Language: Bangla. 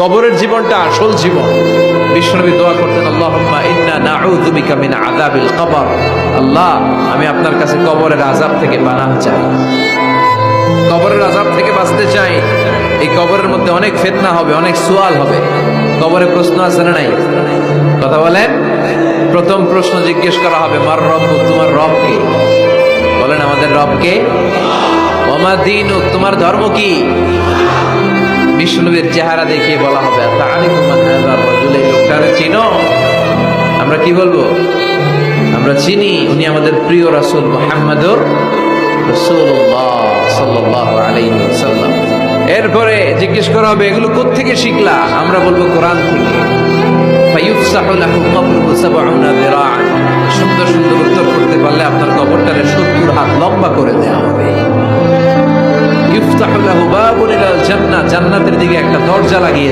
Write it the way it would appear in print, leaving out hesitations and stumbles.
কবরের জীবনটা আসল জীবন। বিশ্বনবী দোয়া করতেন, আল্লাহুম্মা ইন্না নাউযু বিকা মিন আযাবিল কবর। আল্লাহ, আমি আপনার কাছে কবরের আযাব থেকে পানাহ চাই, কবরের আযাব থেকে বাঁচতে চাই। এই কবরের মধ্যে অনেক ফিতনা হবে, অনেক সুয়াল হবে। কবরে প্রশ্ন আছে না নাই? কথা বলেন। প্রথম প্রশ্ন জিজ্ঞেস করা হবে, মার রব্বুক, তোমার রব কে? বলেন, আমাদের রব কে? ওয়া মা দীনুক, তোমার ধর্ম কি? বিষ্ণুবীর চেহারা দেখিয়ে বলা হবে, তাআরিফু মান হাযা রাজুল, এই লোকটারে চিনো? আমরা কি বলবো? আমরা চিনি, উনি আমাদের প্রিয় রাসূল মুহাম্মদুর রাসূলুল্লাহ সাল্লাল্লাহু আলাইহি ওয়াসাল্লাম। এরপরে জিজ্ঞেস করা হবে, এগুলো কোত্থেকে শিখলা? আমরা বলবো কোরআন থেকে। ফায়ুফসাহু লাহু কবরুহু ৭০ যিরাআন, সুন্দর সুন্দর উত্তর করতে পারলে আপনার কবরটারে ৭০ হাত লম্বা করে দেওয়া হবে। ইফতাহু লাহু বাবুন ইলাল জান্নাহ, জান্নাতের দিকে একটা দরজা লাগিয়ে